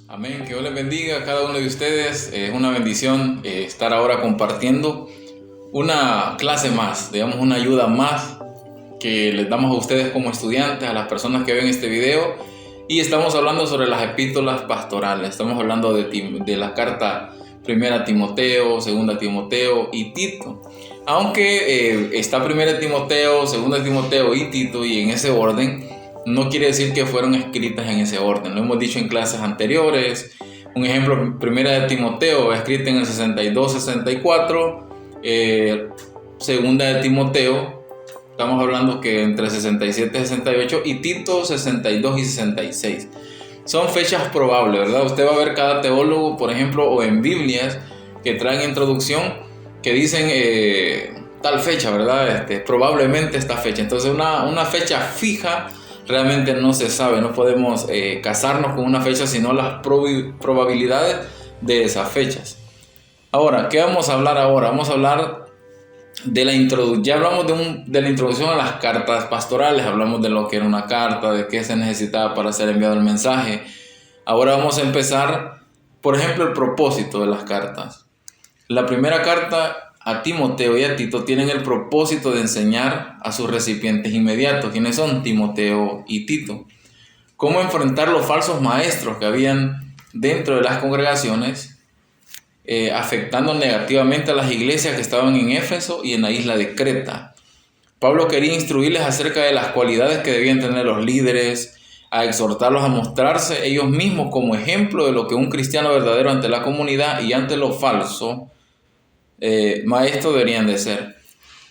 Amén, que Dios les bendiga a cada uno de ustedes. Es una bendición estar ahora compartiendo una clase más, digamos una ayuda más que les damos a ustedes como estudiantes, a las personas que ven este video. Y estamos hablando sobre las epístolas pastorales. Estamos hablando de la carta primera a Timoteo, segunda a Timoteo y Tito. Aunque está primera Timoteo, segunda Timoteo y Tito, y en ese orden, no quiere decir que fueron escritas en ese orden. Lo hemos dicho en clases anteriores. Un ejemplo, primera de Timoteo, escrita en el 62-64. Segunda de Timoteo, estamos hablando que entre 67 y 68. Y Tito, 62 y 66. Son fechas probables, ¿verdad? Usted va a ver cada teólogo, por ejemplo, o en Biblias que traen introducción, que dicen tal fecha, ¿verdad? Probablemente esta fecha. Entonces una fecha fija realmente no se sabe, no podemos casarnos con una fecha, sino las probabilidades de esas fechas. Ahora, ¿qué vamos a hablar ahora? Vamos a hablar de la introducción. Ya hablamos de la introducción a las cartas pastorales, hablamos de lo que era una carta, de qué se necesitaba para ser enviado el mensaje. Ahora vamos a empezar, por ejemplo, el propósito de las cartas. La primera carta a Timoteo y a Tito tienen el propósito de enseñar a sus recipientes inmediatos. ¿Quiénes son? Timoteo y Tito. Cómo enfrentar los falsos maestros que habían dentro de las congregaciones, afectando negativamente a las iglesias que estaban en Éfeso y en la isla de Creta. Pablo quería instruirles acerca de las cualidades que debían tener los líderes, a exhortarlos a mostrarse ellos mismos como ejemplo de lo que un cristiano verdadero ante la comunidad y ante lo falso maestros deberían de ser.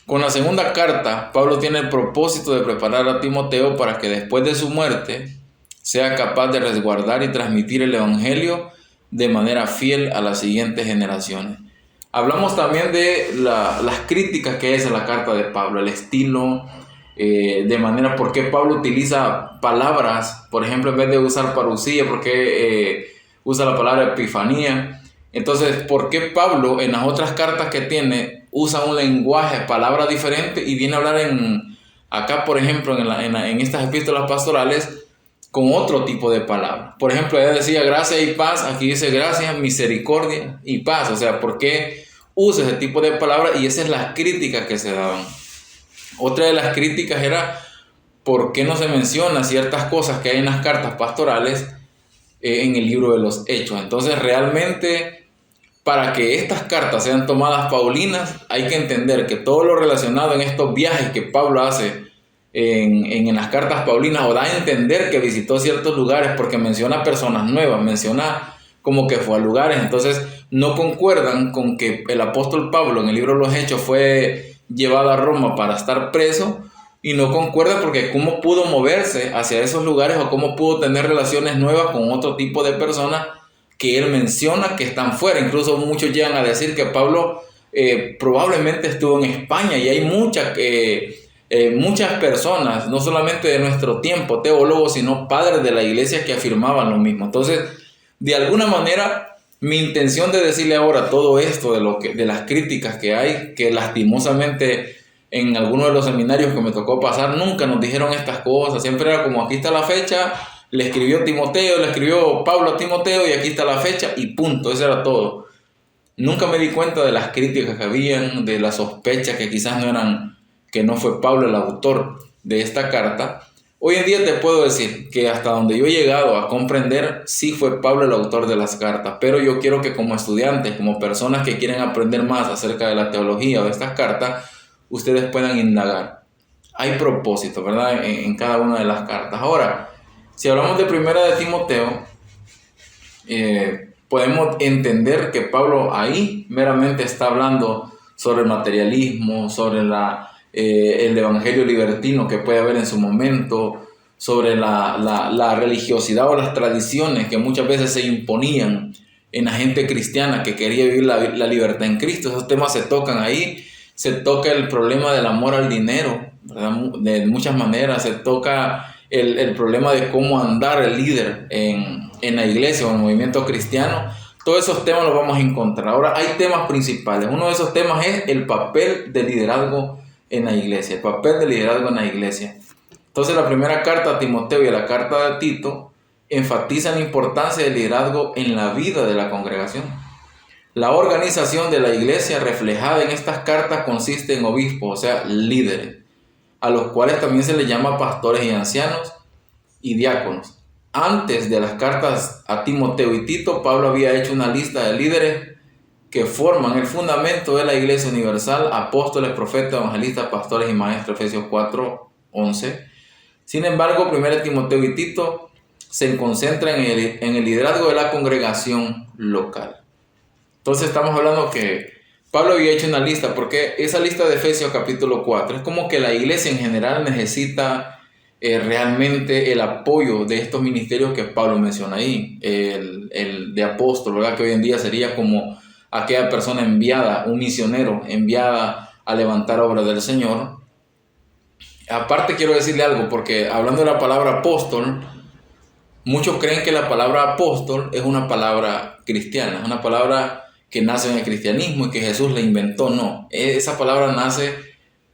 Con la segunda carta, Pablo tiene el propósito de preparar a Timoteo para que después de su muerte sea capaz de resguardar y transmitir el evangelio de manera fiel a las siguientes generaciones. Hablamos también de las críticas que es en la carta de Pablo, el estilo, de manera por qué Pablo utiliza palabras, por ejemplo, en vez de usar parusía, por qué usa la palabra epifanía. Entonces, ¿por qué Pablo en las otras cartas que tiene usa un lenguaje, palabras diferentes y viene a hablar acá, por ejemplo, en estas epístolas pastorales con otro tipo de palabras? Por ejemplo, ella decía gracia y paz, aquí dice gracia, misericordia y paz. O sea, ¿por qué usa ese tipo de palabras? Y esa es la crítica que se daban. Otra de las críticas era ¿por qué no se menciona ciertas cosas que hay en las cartas pastorales en el libro de los Hechos? Entonces, realmente, para que estas cartas sean tomadas paulinas, hay que entender que todo lo relacionado en estos viajes que Pablo hace en las cartas paulinas, o da a entender que visitó ciertos lugares porque menciona personas nuevas, menciona como que fue a lugares, entonces no concuerdan con que el apóstol Pablo en el libro de los Hechos fue llevado a Roma para estar preso, y no concuerda porque cómo pudo moverse hacia esos lugares o cómo pudo tener relaciones nuevas con otro tipo de personas que él menciona que están fuera. Incluso muchos llegan a decir que Pablo probablemente estuvo en España, y hay muchas personas, no solamente de nuestro tiempo, teólogos, sino padres de la iglesia que afirmaban lo mismo. Entonces, de alguna manera, mi intención de decirle ahora todo esto de las críticas que hay, que lastimosamente en algunos de los seminarios que me tocó pasar nunca nos dijeron estas cosas, siempre era como aquí está la fecha, le escribió Pablo a Timoteo y aquí está la fecha y punto, eso era todo. Nunca me di cuenta de las críticas que habían, de las sospechas que quizás que no fue Pablo el autor de esta carta. Hoy en día te puedo decir que hasta donde yo he llegado a comprender, sí fue Pablo el autor de las cartas, pero yo quiero que como estudiantes, como personas que quieren aprender más acerca de la teología o de estas cartas, ustedes puedan indagar. Hay propósito, ¿verdad? En cada una de las cartas. Ahora, si hablamos de primera de Timoteo, podemos entender que Pablo ahí meramente está hablando sobre el materialismo, sobre el evangelio libertino que puede haber en su momento, sobre la religiosidad o las tradiciones que muchas veces se imponían en la gente cristiana que quería vivir la libertad en Cristo. Esos temas se tocan ahí. Se toca el problema del amor al dinero, ¿verdad? De muchas maneras. Se toca el problema de cómo andar el líder en la iglesia o en el movimiento cristiano. Todos esos temas los vamos a encontrar. Ahora, hay temas principales. Uno de esos temas es el papel de liderazgo en la iglesia. El papel de liderazgo en la iglesia. Entonces, la primera carta a Timoteo y la carta de Tito enfatiza la importancia del liderazgo en la vida de la congregación. La organización de la iglesia reflejada en estas cartas consiste en obispos, o sea, líderes, a los cuales también se les llama pastores y ancianos y diáconos. Antes de las cartas a Timoteo y Tito, Pablo había hecho una lista de líderes que forman el fundamento de la iglesia universal: apóstoles, profetas, evangelistas, pastores y maestros, Efesios 4:11. Sin embargo, 1 Timoteo y Tito se concentran en el liderazgo de la congregación local. Entonces estamos hablando que Pablo había hecho una lista, porque esa lista de Efesios capítulo 4 es como que la iglesia en general necesita realmente el apoyo de estos ministerios que Pablo menciona ahí. El de apóstol, ¿verdad? Que hoy en día sería como aquella persona enviada, un misionero enviada a levantar obras del Señor. Aparte quiero decirle algo, porque hablando de la palabra apóstol, muchos creen que la palabra apóstol es una palabra cristiana, una palabra que nace en el cristianismo y que Jesús la inventó. No, esa palabra nace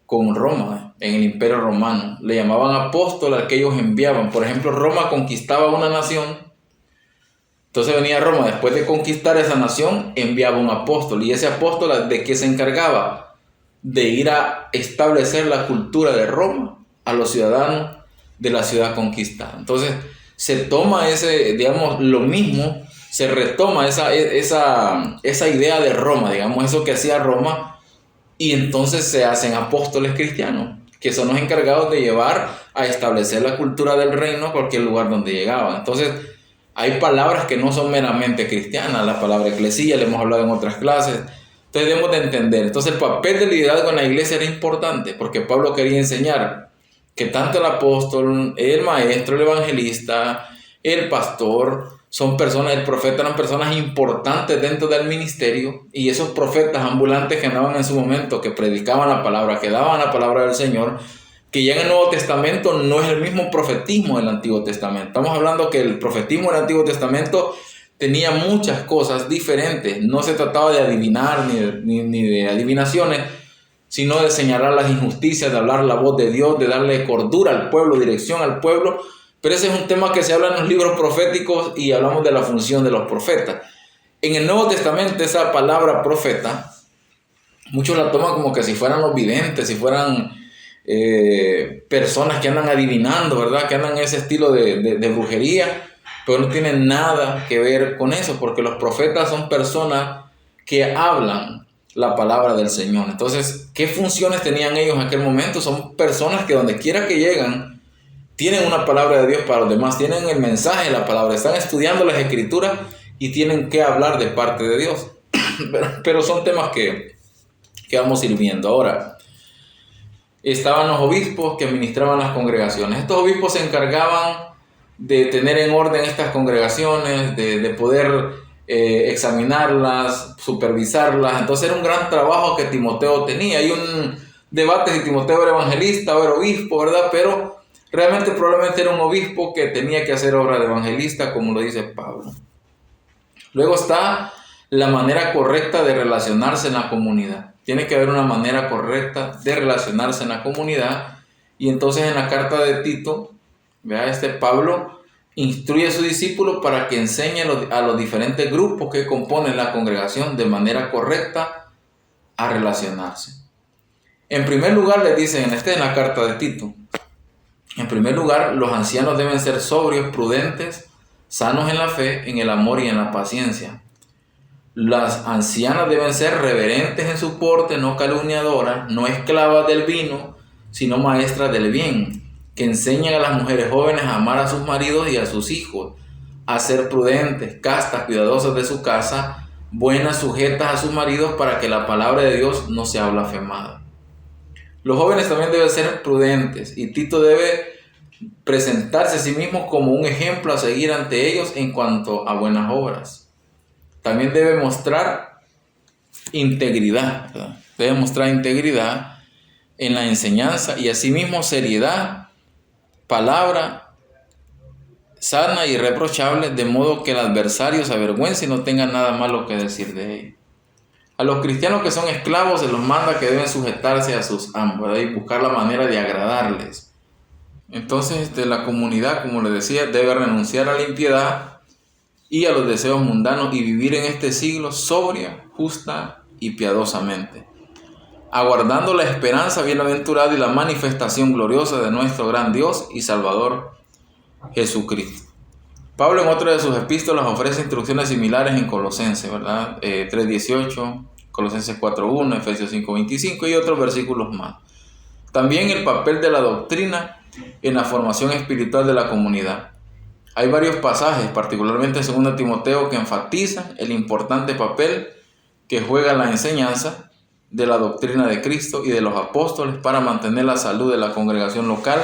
con Roma, en el Imperio Romano. Le llamaban apóstol al que ellos enviaban. Por ejemplo, Roma conquistaba una nación. Entonces venía Roma, después de conquistar esa nación, enviaba un apóstol. ¿Y ese apóstol de qué se encargaba? De ir a establecer la cultura de Roma a los ciudadanos de la ciudad conquistada. Entonces se toma lo mismo, se retoma esa idea de Roma, digamos, eso que hacía Roma, y entonces se hacen apóstoles cristianos, que son los encargados de llevar a establecer la cultura del reino a cualquier lugar donde llegaban. Entonces hay palabras que no son meramente cristianas. La palabra eclesía, le hemos hablado en otras clases. Entonces debemos de entender. Entonces el papel del liderazgo en la iglesia era importante, porque Pablo quería enseñar que tanto el apóstol, el maestro, el evangelista, el pastor, el profeta, eran personas importantes dentro del ministerio, y esos profetas ambulantes que andaban en su momento, que predicaban la palabra, que daban la palabra del Señor, que ya en el Nuevo Testamento no es el mismo profetismo del Antiguo Testamento. Estamos hablando que el profetismo del Antiguo Testamento tenía muchas cosas diferentes. No se trataba de adivinar ni de adivinaciones, sino de señalar las injusticias, de hablar la voz de Dios, de darle cordura al pueblo, dirección al pueblo. Pero ese es un tema que se habla en los libros proféticos, y hablamos de la función de los profetas. En el Nuevo Testamento, esa palabra profeta, muchos la toman como que si fueran los videntes, si fueran personas que andan adivinando, ¿verdad? Que andan en ese estilo de brujería, pero no tienen nada que ver con eso, porque los profetas son personas que hablan la palabra del Señor. Entonces, ¿qué funciones tenían ellos en aquel momento? Son personas que donde quiera que llegan, tienen una palabra de Dios para los demás, tienen el mensaje de la palabra, están estudiando las escrituras y tienen que hablar de parte de Dios. Pero son temas que vamos a ir viendo. Ahora, estaban los obispos que administraban las congregaciones. Estos obispos se encargaban de tener en orden estas congregaciones, de poder examinarlas, supervisarlas. Entonces era un gran trabajo que Timoteo tenía. Hay un debate si Timoteo era evangelista o era obispo, ¿verdad? Pero realmente probablemente era un obispo que tenía que hacer obra de evangelista, como lo dice Pablo. Luego está la manera correcta de relacionarse en la comunidad. Tiene que haber una manera correcta de relacionarse en la comunidad. Y entonces en la carta de Tito, vea, Pablo instruye a sus discípulos para que enseñen a los diferentes grupos que componen la congregación de manera correcta a relacionarse. En primer lugar, les dicen, en la carta de Tito, en primer lugar, los ancianos deben ser sobrios, prudentes, sanos en la fe, en el amor y en la paciencia. Las ancianas deben ser reverentes en su porte, no calumniadoras, no esclavas del vino, sino maestras del bien, que enseñan a las mujeres jóvenes a amar a sus maridos y a sus hijos, a ser prudentes, castas, cuidadosas de su casa, buenas, sujetas a sus maridos, para que la palabra de Dios no sea blasfemada. Los jóvenes también deben ser prudentes, y Tito debe presentarse a sí mismo como un ejemplo a seguir ante ellos en cuanto a buenas obras. También debe mostrar integridad, ¿verdad? Debe mostrar integridad en la enseñanza, y asimismo seriedad, palabra sana y irreprochable, de modo que el adversario se avergüence y no tenga nada malo que decir de él. A los cristianos que son esclavos se los manda que deben sujetarse a sus amos, ¿verdad? Y buscar la manera de agradarles. Entonces, la comunidad, como les decía, debe renunciar a la impiedad y a los deseos mundanos y vivir en este siglo sobria, justa y piadosamente, aguardando la esperanza bienaventurada y la manifestación gloriosa de nuestro gran Dios y Salvador Jesucristo. Pablo en otra de sus epístolas ofrece instrucciones similares en Colosenses, ¿verdad? 3:18, Colosenses 4:1, Efesios 5:25 y otros versículos más. También el papel de la doctrina en la formación espiritual de la comunidad. Hay varios pasajes, particularmente en 2 Timoteo, que enfatizan el importante papel que juega la enseñanza de la doctrina de Cristo y de los apóstoles para mantener la salud de la congregación local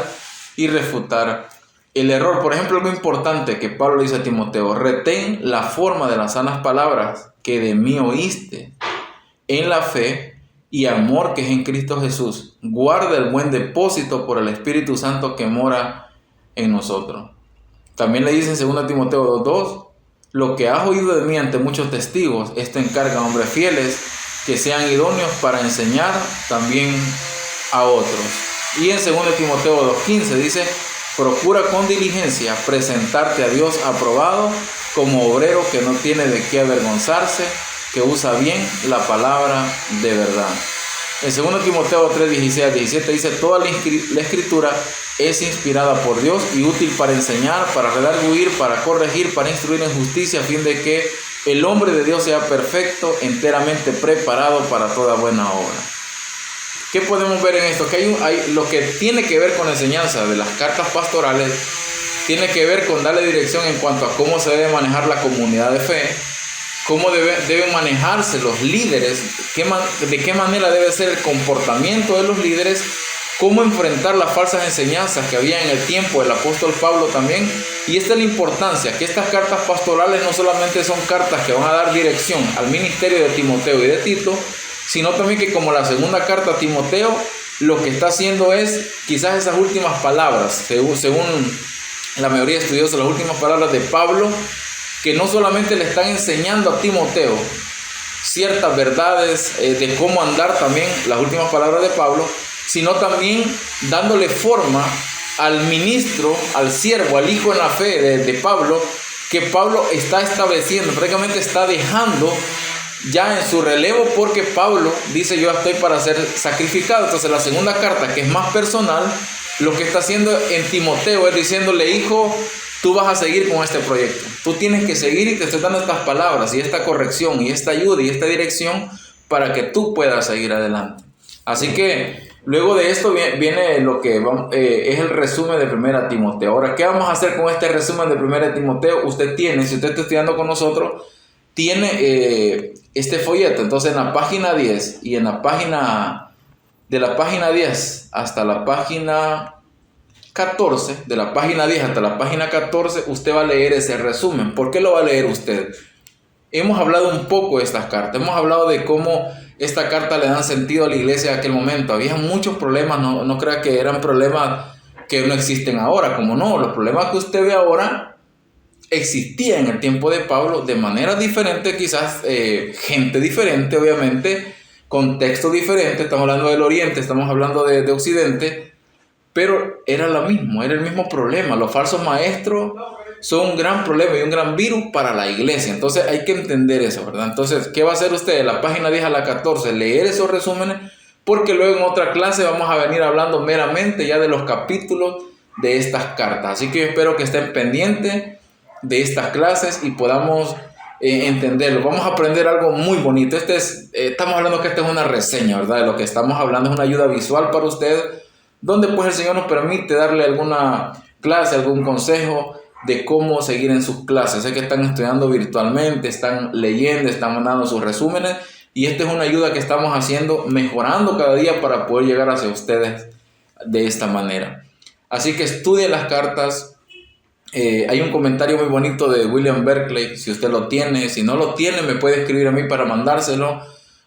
y refutar el error. Por ejemplo, algo importante que Pablo dice a Timoteo: retén la forma de las sanas palabras que de mí oíste en la fe y amor que es en Cristo Jesús. Guarda el buen depósito por el Espíritu Santo que mora en nosotros. También le dice en 2 Timoteo 2:2: lo que has oído de mí ante muchos testigos, esto encarga a hombres fieles que sean idóneos para enseñar también a otros. Y en 2 Timoteo 2:15 dice: procura con diligencia presentarte a Dios aprobado como obrero que no tiene de qué avergonzarse, que usa bien la palabra de verdad. En 2 Timoteo 3:16-17 dice: toda la escritura es inspirada por Dios y útil para enseñar, para redarguir, para corregir, para instruir en justicia, a fin de que el hombre de Dios sea perfecto, enteramente preparado para toda buena obra. ¿Qué podemos ver en esto? Que hay lo que tiene que ver con la enseñanza de las cartas pastorales, tiene que ver con darle dirección en cuanto a cómo se debe manejar la comunidad de fe, cómo deben manejarse los líderes, de qué manera debe ser el comportamiento de los líderes, cómo enfrentar las falsas enseñanzas que había en el tiempo del apóstol Pablo también. Y esta es la importancia, que estas cartas pastorales no solamente son cartas que van a dar dirección al ministerio de Timoteo y de Tito, sino también que, como la segunda carta a Timoteo, lo que está haciendo es quizás esas últimas palabras, según la mayoría de estudiosos, las últimas palabras de Pablo, que no solamente le están enseñando a Timoteo ciertas verdades de cómo andar, también las últimas palabras de Pablo, sino también dándole forma al ministro, al siervo, al hijo en la fe de Pablo, que Pablo está estableciendo, prácticamente está dejando ya en su relevo, porque Pablo dice: yo estoy para ser sacrificado. Entonces la segunda carta, que es más personal, lo que está haciendo en Timoteo es diciéndole: hijo, tú vas a seguir con este proyecto, tú tienes que seguir, y te estoy dando estas palabras y esta corrección y esta ayuda y esta dirección para que tú puedas seguir adelante. Así que luego de esto viene lo que es el resumen de 1 Timoteo. Ahora, ¿qué vamos a hacer con este resumen de 1 Timoteo? Usted tiene, si usted está estudiando con nosotros, tiene este folleto. Entonces, en la página 10 y en la página, de la página 10 hasta la página 14, de la página 10 hasta la página 14, usted va a leer ese resumen. ¿Por qué lo va a leer usted? Hemos hablado un poco de estas cartas, hemos hablado de cómo esta carta le dan sentido a la iglesia en aquel momento. Había muchos problemas, no crea que eran problemas que no existen ahora, como no, los problemas que usted ve ahora existían en el tiempo de Pablo de manera diferente, quizás gente diferente, obviamente, contexto diferente. Estamos hablando del Oriente, estamos hablando de Occidente, pero era el mismo problema. Los falsos maestros son un gran problema y un gran virus para la iglesia. Entonces hay que entender eso, ¿verdad? Entonces, ¿qué va a hacer usted de la página 10 a la 14? Leer esos resúmenes, porque luego en otra clase vamos a venir hablando meramente ya de los capítulos de estas cartas. Así que yo espero que estén pendientes de estas clases y podamos entenderlo. Vamos a aprender algo muy bonito. Estamos hablando que esta es una reseña, ¿verdad? De lo que estamos hablando es una ayuda visual para usted, donde pues el Señor nos permite darle alguna clase, algún consejo de cómo seguir en sus clases. Sé que están estudiando virtualmente, están leyendo, están mandando sus resúmenes, y esta es una ayuda que estamos haciendo, mejorando cada día para poder llegar hacia ustedes de esta manera. Así que estudien las cartas. Hay un comentario muy bonito de William Berkeley, si usted lo tiene. Si no lo tiene, me puede escribir a mí para mandárselo,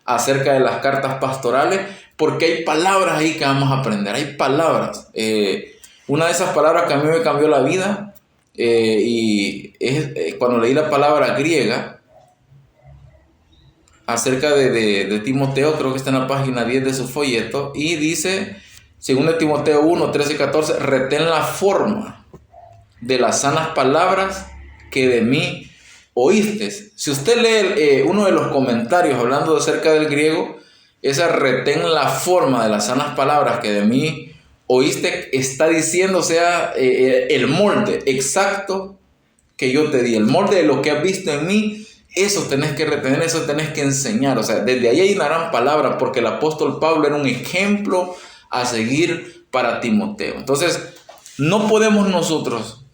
acerca de las cartas pastorales, porque hay palabras ahí que vamos a aprender. Hay palabras. Una de esas palabras que a mí me cambió la vida, y es cuando leí la palabra griega acerca de Timoteo. Creo que está en la página 10 de su folleto, y dice Según Timoteo 1, 13 y 14, retén la forma de las sanas palabras que de mí oíste. Si usted lee uno de los comentarios hablando acerca del griego, esa retén la forma de las sanas palabras que de mí oíste, está diciendo, o sea, el molde exacto que yo te di, el molde de lo que has visto en mí, eso tenés que retener, eso tenés que enseñar. O sea, desde ahí hay una gran palabra, porque el apóstol Pablo era un ejemplo a seguir para Timoteo. Entonces, no podemos nosotros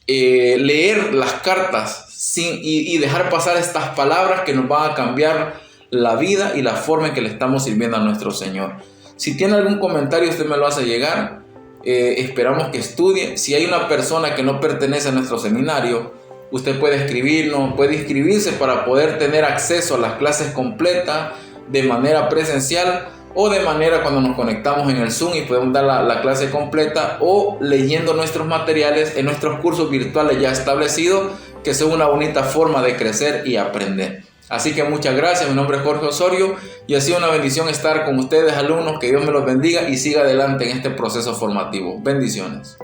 leer las cartas y dejar pasar estas palabras que nos van a cambiar la vida y la forma en que le estamos sirviendo a nuestro Señor. Si tiene algún comentario, usted me lo hace llegar. Esperamos que estudie. Si hay una persona que no pertenece a nuestro seminario, usted puede escribirnos, puede inscribirse para poder tener acceso a las clases completas de manera presencial, o de manera cuando nos conectamos en el Zoom y podemos dar la clase completa, o leyendo nuestros materiales en nuestros cursos virtuales ya establecidos, que son una bonita forma de crecer y aprender. Así que muchas gracias, mi nombre es Jorge Osorio y ha sido una bendición estar con ustedes, alumnos. Que Dios me los bendiga y siga adelante en este proceso formativo. Bendiciones.